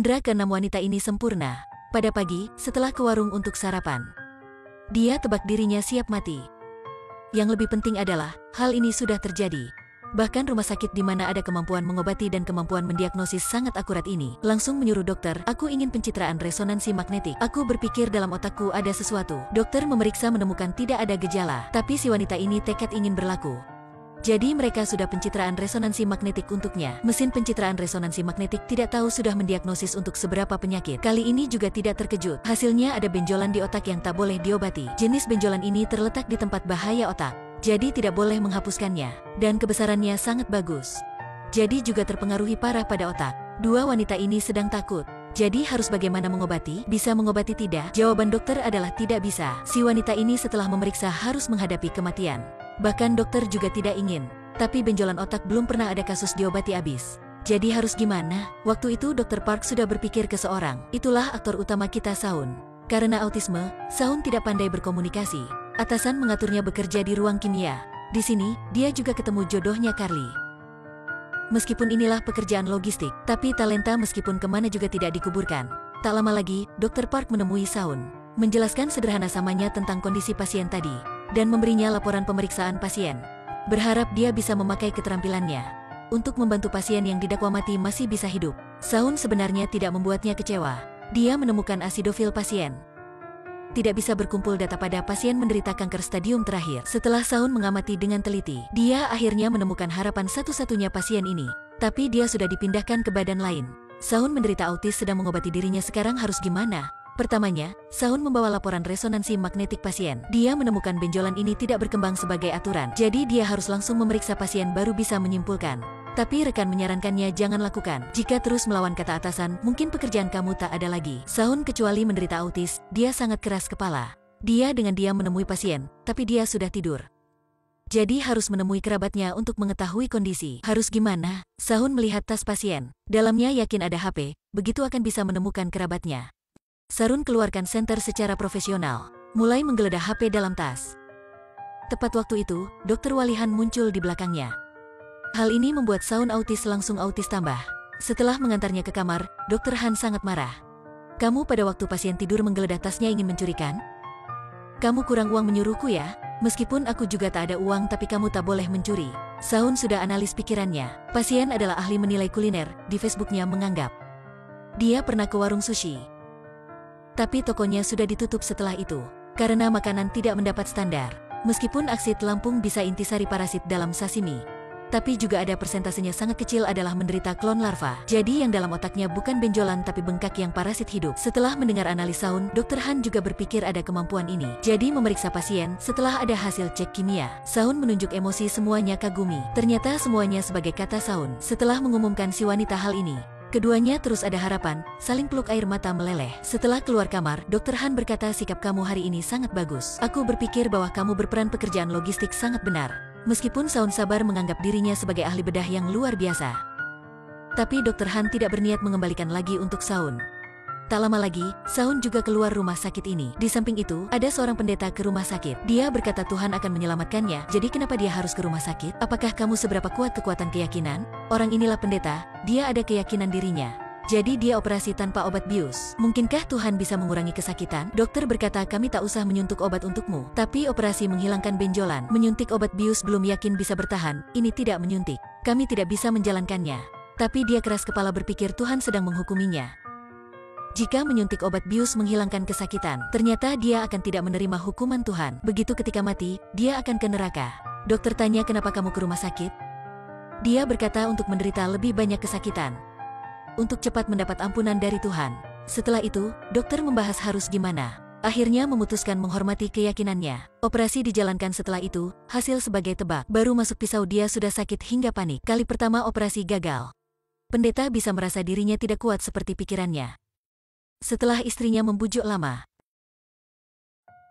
Indra keenam wanita ini sempurna. Pada pagi, setelah ke warung untuk sarapan, dia tebak dirinya siap mati. Yang lebih penting adalah, hal ini sudah terjadi. Bahkan rumah sakit di mana ada kemampuan mengobati dan kemampuan mendiagnosis sangat akurat ini, langsung menyuruh dokter, aku ingin pencitraan resonansi magnetik. Aku berpikir dalam otakku ada sesuatu. Dokter memeriksa menemukan tidak ada gejala, tapi si wanita ini tekad ingin berlaku. Jadi mereka sudah pencitraan resonansi magnetik untuknya. Mesin pencitraan resonansi magnetik tidak tahu sudah mendiagnosis untuk seberapa penyakit. Kali ini juga tidak terkejut. Hasilnya ada benjolan di otak yang tak boleh diobati. Jenis benjolan ini terletak di tempat bahaya otak. Jadi tidak boleh menghapuskannya. Dan kebesarannya sangat bagus. Jadi juga terpengaruhi parah pada otak. Dua wanita ini sedang takut. Jadi harus bagaimana mengobati? Bisa mengobati tidak? Jawaban dokter adalah tidak bisa. Si wanita ini setelah memeriksa harus menghadapi kematian. Bahkan dokter juga tidak ingin. Tapi benjolan otak belum pernah ada kasus diobati habis. Jadi harus gimana? Waktu itu Dr. Park sudah berpikir ke seorang. Itulah aktor utama kita Saun. Karena autisme, Saun tidak pandai berkomunikasi. Atasan mengaturnya bekerja di ruang kimia. Di sini, dia juga ketemu jodohnya Carly. Meskipun inilah pekerjaan logistik, tapi talenta meskipun kemana juga tidak dikuburkan. Tak lama lagi, Dr. Park menemui Saun. Menjelaskan sederhana samanya tentang kondisi pasien tadi. Dan memberinya laporan pemeriksaan pasien. Berharap dia bisa memakai keterampilannya untuk membantu pasien yang didakwa mati masih bisa hidup. Saun sebenarnya tidak membuatnya kecewa. Dia menemukan asidofil pasien. Tidak bisa berkumpul data pada pasien menderita kanker stadium terakhir. Setelah Saun mengamati dengan teliti, dia akhirnya menemukan harapan satu-satunya pasien ini. Tapi dia sudah dipindahkan ke badan lain. Saun menderita autis sedang mengobati dirinya, sekarang harus gimana? Pertamanya, Saun membawa laporan resonansi magnetik pasien. Dia menemukan benjolan ini tidak berkembang sebagai aturan. Jadi dia harus langsung memeriksa pasien baru bisa menyimpulkan. Tapi rekan menyarankannya jangan lakukan. Jika terus melawan kata atasan, mungkin pekerjaan kamu tak ada lagi. Saun kecuali menderita autis, dia sangat keras kepala. Dia dengan diam menemui pasien, tapi dia sudah tidur. Jadi harus menemui kerabatnya untuk mengetahui kondisi. Harus gimana? Saun melihat tas pasien. Dalamnya yakin ada HP, begitu akan bisa menemukan kerabatnya. Sarun keluarkan senter secara profesional, mulai menggeledah HP dalam tas. Tepat waktu itu, Dr. Walihan muncul di belakangnya. Hal ini membuat Saun autis langsung autis tambah. Setelah mengantarnya ke kamar, Dr. Han sangat marah. Kamu pada waktu pasien tidur menggeledah tasnya ingin mencurikan? Kamu kurang uang menyuruhku ya? Meskipun aku juga tak ada uang tapi kamu tak boleh mencuri. Saun sudah analis pikirannya. Pasien adalah ahli menilai kuliner, di Facebooknya menganggap dia pernah ke warung sushi. Tapi tokonya sudah ditutup setelah itu, karena makanan tidak mendapat standar. Meskipun aksid Lampung bisa intisari parasit dalam sashimi, tapi juga ada persentasenya sangat kecil adalah menderita klon larva. Jadi yang dalam otaknya bukan benjolan tapi bengkak yang parasit hidup. Setelah mendengar analis Saun, Dr. Han juga berpikir ada kemampuan ini. Jadi memeriksa pasien, setelah ada hasil cek kimia, Saun menunjuk emosi semuanya kagumi. Ternyata semuanya sebagai kata Saun. Setelah mengumumkan si wanita hal ini, keduanya terus ada harapan, saling peluk air mata meleleh. Setelah keluar kamar, Dr. Han berkata sikap kamu hari ini sangat bagus. Aku berpikir bahwa kamu berperan pekerjaan logistik sangat benar. Meskipun Saun sabar menganggap dirinya sebagai ahli bedah yang luar biasa. Tapi Dr. Han tidak berniat mengembalikan lagi untuk Saun. Tak lama lagi, Saun juga keluar rumah sakit ini. Di samping itu, ada seorang pendeta ke rumah sakit. Dia berkata Tuhan akan menyelamatkannya. Jadi kenapa dia harus ke rumah sakit? Apakah kamu seberapa kuat kekuatan keyakinan? Orang inilah pendeta, dia ada keyakinan dirinya. Jadi dia operasi tanpa obat bius. Mungkinkah Tuhan bisa mengurangi kesakitan? Dokter berkata kami tak usah menyuntik obat untukmu. Tapi operasi menghilangkan benjolan. Menyuntik obat bius belum yakin bisa bertahan. Ini tidak menyuntik. Kami tidak bisa menjalankannya. Tapi dia keras kepala berpikir Tuhan sedang menghukuminya. Jika menyuntik obat bius menghilangkan kesakitan, ternyata dia akan tidak menerima hukuman Tuhan. Begitu ketika mati, dia akan ke neraka. Dokter tanya kenapa kamu ke rumah sakit? Dia berkata untuk menderita lebih banyak kesakitan. Untuk cepat mendapat ampunan dari Tuhan. Setelah itu, dokter membahas harus gimana. Akhirnya memutuskan menghormati keyakinannya. Operasi dijalankan setelah itu, hasil sebagai tebak. Baru masuk pisau dia sudah sakit hingga panik. Kali pertama operasi gagal. Pendeta bisa merasa dirinya tidak kuat seperti pikirannya. Setelah istrinya membujuk lama,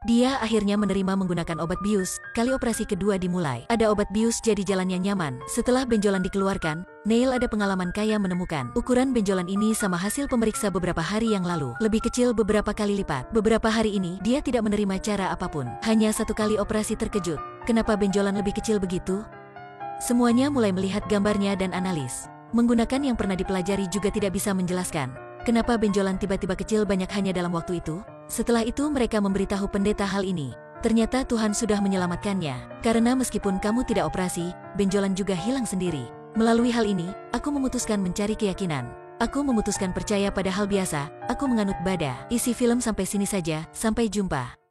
dia akhirnya menerima menggunakan obat bius. Kali operasi kedua dimulai. Ada obat bius jadi jalannya nyaman. Setelah benjolan dikeluarkan, Neil ada pengalaman kaya menemukan. Ukuran benjolan ini sama hasil pemeriksa beberapa hari yang lalu. Lebih kecil beberapa kali lipat. Beberapa hari ini, dia tidak menerima cara apapun. Hanya satu kali operasi terkejut. Kenapa benjolan lebih kecil begitu? Semuanya mulai melihat gambarnya dan analis. Menggunakan yang pernah dipelajari juga tidak bisa menjelaskan. Kenapa benjolan tiba-tiba kecil banyak hanya dalam waktu itu? Setelah itu mereka memberitahu pendeta hal ini. Ternyata Tuhan sudah menyelamatkannya. Karena meskipun kamu tidak operasi, benjolan juga hilang sendiri. Melalui hal ini, aku memutuskan mencari keyakinan. Aku memutuskan percaya pada hal biasa, aku menganut Bada. Isi film sampai sini saja, sampai jumpa.